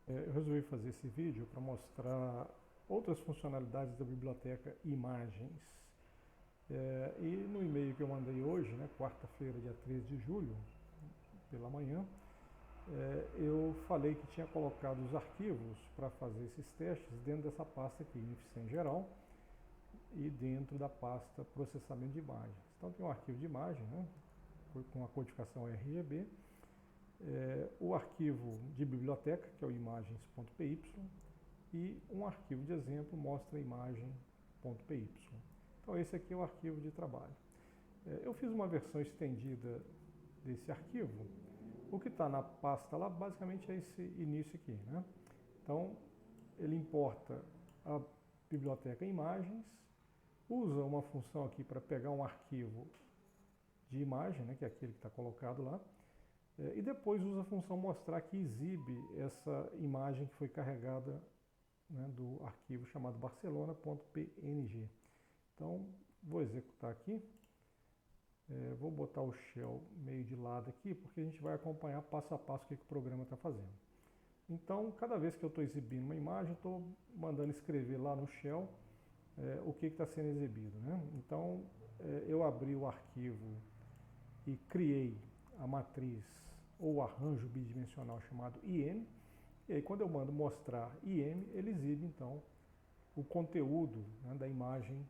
Eu resolvi fazer esse vídeo para mostrar outras funcionalidades da biblioteca Imagens. E no e-mail que eu mandei hoje, né, quarta-feira, dia 13 de julho, pela manhã, eu falei que tinha colocado os arquivos para fazer esses testes dentro dessa pasta aqui, InfSem geral, e dentro da pasta processamento de imagens. Então tem um arquivo de imagem, né, com a codificação RGB, o arquivo de biblioteca, que é o imagens.py, e um arquivo de exemplo mostra imagem.py. Então esse aqui é o arquivo de trabalho. Eu fiz uma versão estendida desse arquivo. O que está na pasta lá basicamente é esse início aqui, né? Então ele importa a biblioteca imagens, usa uma função aqui para pegar um arquivo de imagem, né, que é aquele que está colocado lá, e depois usa a função mostrar que exibe essa imagem que foi carregada, né, do arquivo chamado barcelona.png. Então, vou executar aqui, vou botar o shell meio de lado aqui, porque a gente vai acompanhar passo a passo o que o programa está fazendo. Então, cada vez que eu estou exibindo uma imagem, eu estou mandando escrever lá no shell o que está sendo exibido, né? Então, eu abri o arquivo e criei a matriz ou arranjo bidimensional chamado IM, e aí quando eu mando mostrar IM, ele exibe então o conteúdo, né, da imagem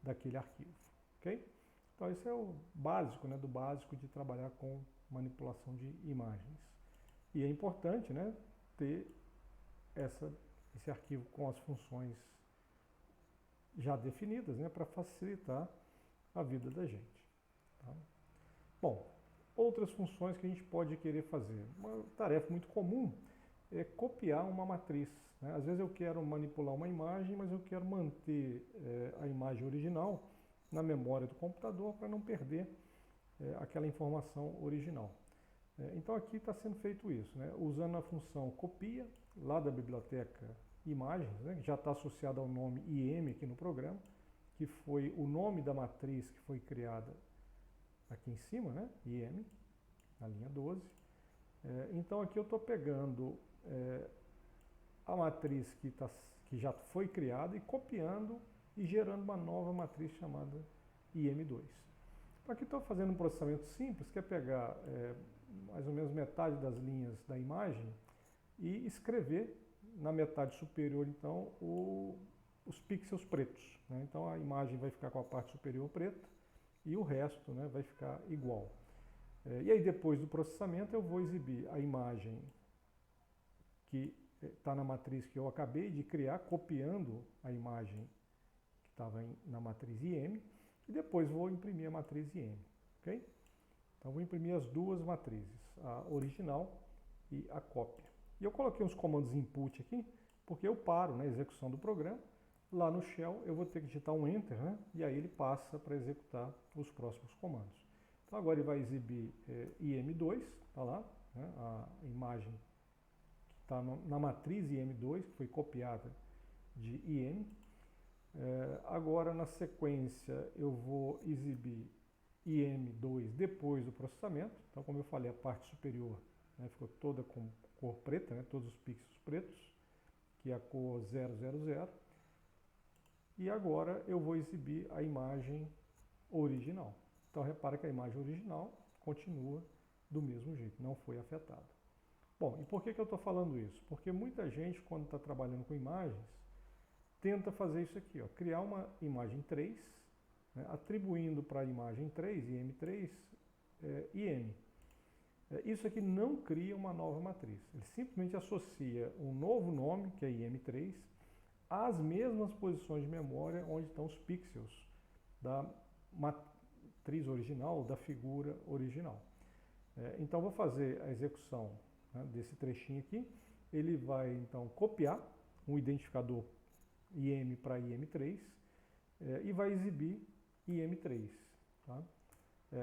daquele arquivo, ok? Então isso é o básico, né, do básico de trabalhar com manipulação de imagens. E é importante, né, ter esse arquivo com as funções já definidas, né, para facilitar a vida da gente. Tá? Bom, outras funções que a gente pode querer fazer. Uma tarefa muito comum é copiar uma matriz, né? Às vezes eu quero manipular uma imagem, mas eu quero manter a imagem original na memória do computador para não perder aquela informação original. Então aqui está sendo feito isso, né? Usando a função copia, lá da biblioteca imagens, né? Que já está associada ao nome IM aqui no programa, que foi o nome da matriz que foi criada aqui em cima, né? IM, na linha 12. Então aqui eu estou pegando a matriz que já foi criada e copiando e gerando uma nova matriz chamada IM2. Então aqui estou fazendo um processamento simples, que é pegar mais ou menos metade das linhas da imagem e escrever na metade superior, então, os pixels pretos, né? Então a imagem vai ficar com a parte superior preta e o resto, né, vai ficar igual. E aí depois do processamento eu vou exibir a imagem que está na matriz que eu acabei de criar, copiando a imagem que estava na matriz IM, e depois vou imprimir a matriz IM, ok? Então vou imprimir as duas matrizes, a original e a cópia. E eu coloquei uns comandos input aqui, porque eu paro na execução do programa. Lá no shell eu vou ter que digitar um enter, né? E aí ele passa para executar os próximos comandos. Então agora ele vai exibir IM2, está lá, né? A imagem que está na matriz IM2, que foi copiada de IM. Agora na sequência eu vou exibir IM2 depois do processamento. Então, como eu falei, a parte superior, né, ficou toda com cor preta, né, todos os pixels pretos, que é a cor 000. E agora eu vou exibir a imagem original. Então repara que a imagem original continua do mesmo jeito, não foi afetada. Bom, e por que eu estou falando isso? Porque muita gente, quando está trabalhando com imagens, tenta fazer isso aqui, ó, criar uma imagem 3, né, atribuindo para a imagem 3, IM3, IM. Isso aqui não cria uma nova matriz, ele simplesmente associa um novo nome, que é IM3, às mesmas posições de memória onde estão os pixels da matriz original, da figura original. Então vou fazer a execução, né, desse trechinho aqui. Ele vai então copiar um identificador IM para IM3 e vai exibir IM3. Tá?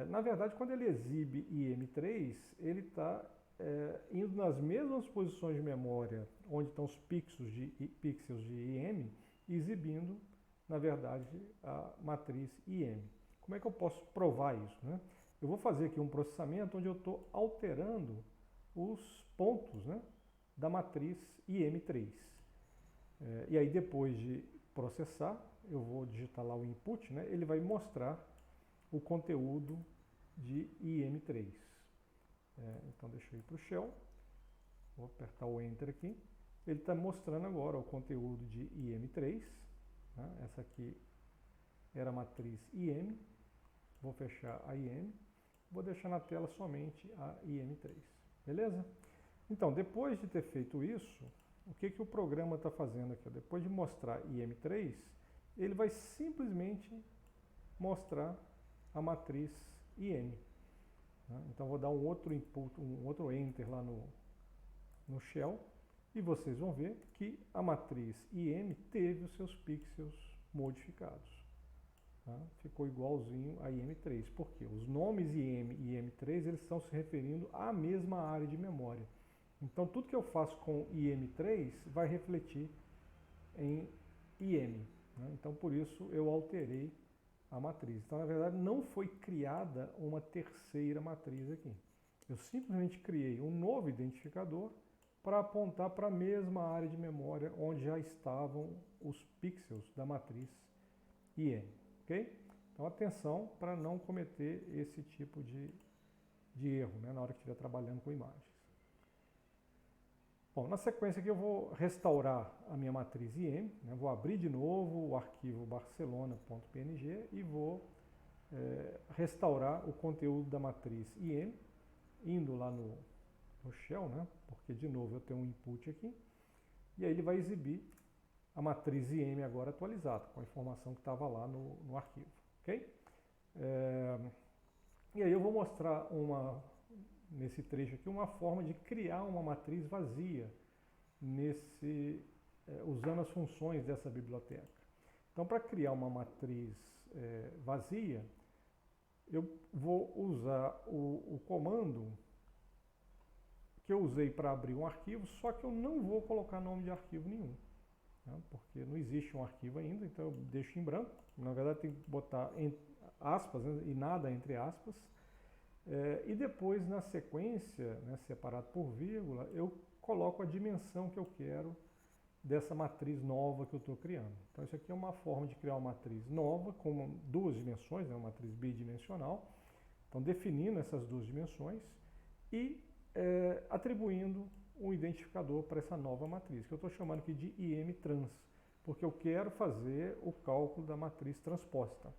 Na verdade, quando ele exibe IM3, ele está indo nas mesmas posições de memória onde estão os pixels de IM, exibindo, na verdade, a matriz IM. Como é que eu posso provar isso, né? Eu vou fazer aqui um processamento onde eu estou alterando os pontos, né, da matriz IM3. E aí depois de processar, eu vou digitar lá o input, né? Ele vai mostrar o conteúdo de IM3. Então deixa eu ir para o shell, vou apertar o Enter aqui. Ele está mostrando agora o conteúdo de IM3. Né? Essa aqui era a matriz IM. Vou fechar a IM. Vou deixar na tela somente a IM3. Beleza? Então, depois de ter feito isso, o que o programa está fazendo aqui? Depois de mostrar IM3, ele vai simplesmente mostrar a matriz IM. Né? Então, vou dar um outro input, um outro Enter lá no shell, e vocês vão ver que a matriz IM teve os seus pixels modificados. Tá? Ficou igualzinho a IM3. Por quê? Os nomes IM e IM3 eles estão se referindo à mesma área de memória. Então, tudo que eu faço com IM3 vai refletir em IM. Né? Então, por isso, eu alterei a matriz. Então, na verdade, não foi criada uma terceira matriz aqui. Eu simplesmente criei um novo identificador para apontar para a mesma área de memória onde já estavam os pixels da matriz IM. Okay? Então, atenção para não cometer esse tipo de erro, né, na hora que estiver trabalhando com imagens. Bom, na sequência aqui eu vou restaurar a minha matriz IM, né, vou abrir de novo o arquivo barcelona.png e vou restaurar o conteúdo da matriz IM, indo lá no shell, né, porque de novo eu tenho um input aqui, e aí ele vai exibir a matriz IM agora atualizada, com a informação que estava lá no arquivo. Okay? E aí eu vou mostrar nesse trecho aqui uma forma de criar uma matriz vazia usando as funções dessa biblioteca. Então, para criar uma matriz vazia, eu vou usar o comando que eu usei para abrir um arquivo, só que eu não vou colocar nome de arquivo nenhum, né, porque não existe um arquivo ainda, então eu deixo em branco. Na verdade, tem que botar aspas, né, e nada entre aspas. E depois, na sequência, né, separado por vírgula, eu coloco a dimensão que eu quero dessa matriz nova que eu estou criando. Então, isso aqui é uma forma de criar uma matriz nova com duas dimensões, né, uma matriz bidimensional. Então, definindo essas duas dimensões e atribuindo um identificador para essa nova matriz, que eu estou chamando aqui de IM_trans, porque eu quero fazer o cálculo da matriz transposta.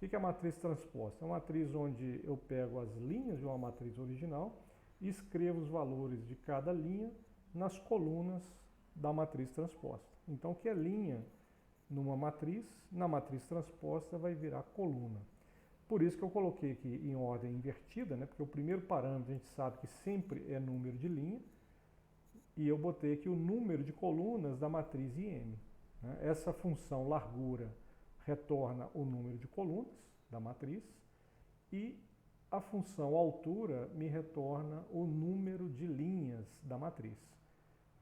O que é a matriz transposta? É uma matriz onde eu pego as linhas de uma matriz original e escrevo os valores de cada linha nas colunas da matriz transposta. Então, o que é linha numa matriz, na matriz transposta vai virar coluna. Por isso que eu coloquei aqui em ordem invertida, né? Porque o primeiro parâmetro a gente sabe que sempre é número de linha, e eu botei aqui o número de colunas da matriz IM. Né? Essa função largura retorna o número de colunas da matriz e a função altura me retorna o número de linhas da matriz.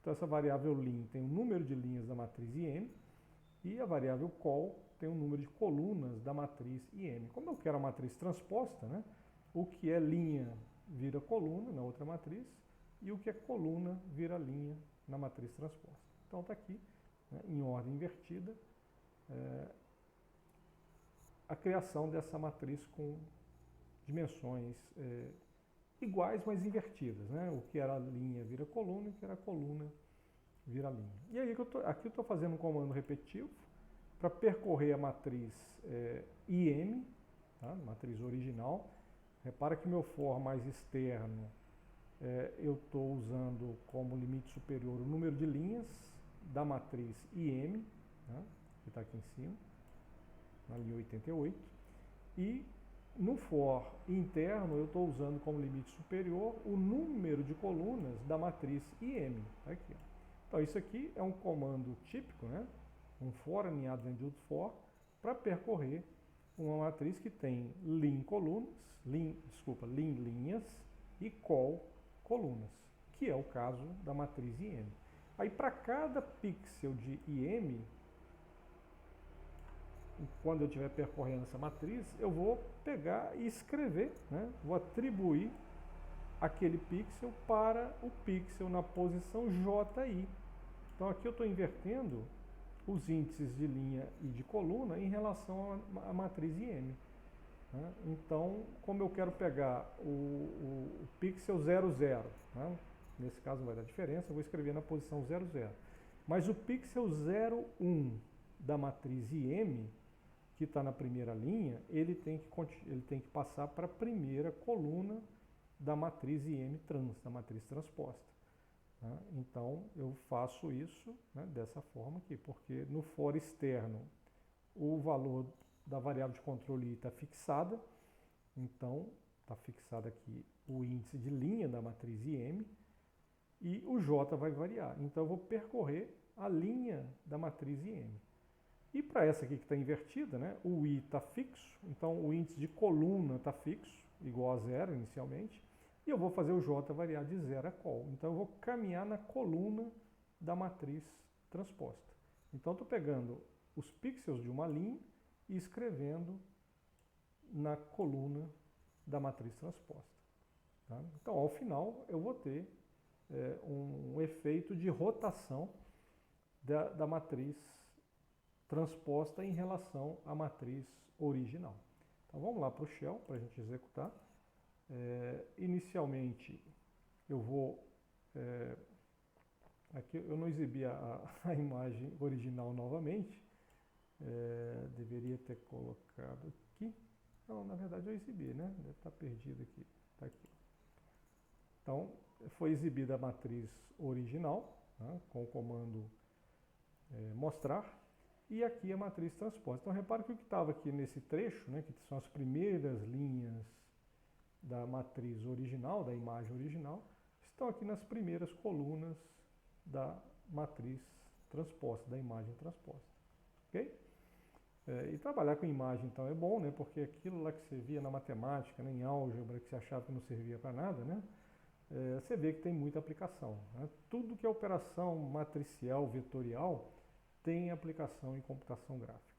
Então essa variável lim tem o número de linhas da matriz IM e a variável col tem o número de colunas da matriz IM. Como eu quero a matriz transposta, né, o que é linha vira coluna na outra matriz e o que é coluna vira linha na matriz transposta. Então está aqui, né, em ordem invertida, a criação dessa matriz com dimensões iguais, mas invertidas. Né? O que era linha vira coluna e o que era coluna vira linha. E aí aqui eu estou fazendo um comando repetitivo para percorrer a matriz IM, tá? Matriz original. Repara que meu for mais externo eu estou usando como limite superior o número de linhas da matriz IM, né? Que está aqui em cima, na linha 88, e no for interno eu estou usando como limite superior o número de colunas da matriz IM. Tá aqui, ó. Então isso aqui é um comando típico, né? Um for aninhado dentro de outro for, para percorrer uma matriz que tem lim linhas e col colunas, que é o caso da matriz IM. Aí para cada pixel de IM, quando eu estiver percorrendo essa matriz, eu vou pegar e escrever, né? Vou atribuir aquele pixel para o pixel na posição JI. Então aqui eu estou invertendo os índices de linha e de coluna em relação à matriz IM. Né? Então, como eu quero pegar o pixel 00, né? Nesse caso vai dar diferença, eu vou escrever na posição 00. Mas o pixel 01 da matriz IM, que está na primeira linha, ele tem que passar para a primeira coluna da matriz IM trans, da matriz transposta. Né? Então, eu faço isso, né, dessa forma aqui, porque no for externo o valor da variável de controle I está fixada, então está fixado aqui o índice de linha da matriz IM e o J vai variar. Então eu vou percorrer a linha da matriz IM. E para essa aqui que está invertida, né, o I está fixo, então o índice de coluna está fixo, igual a 0 inicialmente, e eu vou fazer o J variar de 0 a col. Então eu vou caminhar na coluna da matriz transposta. Então estou pegando os pixels de uma linha e escrevendo na coluna da matriz transposta. Tá? Então ao final eu vou ter um efeito de rotação da matriz transposta em relação à matriz original. Então vamos lá para o shell para a gente executar. Inicialmente eu vou, aqui eu não exibi a imagem original novamente, deveria ter colocado aqui, não, na verdade eu exibi, né? Deve estar perdido aqui, está aqui. Então foi exibida a matriz original, né, com o comando mostrar, e aqui a matriz transposta. Então repare que o que estava aqui nesse trecho, né, que são as primeiras linhas da matriz original, da imagem original, estão aqui nas primeiras colunas da matriz transposta, da imagem transposta. Ok? E trabalhar com imagem então é bom, né, porque aquilo lá que você via na matemática, né, em álgebra, que você achava que não servia para nada, né, você vê que tem muita aplicação. Né? Tudo que é operação matricial, vetorial, tem aplicação em computação gráfica.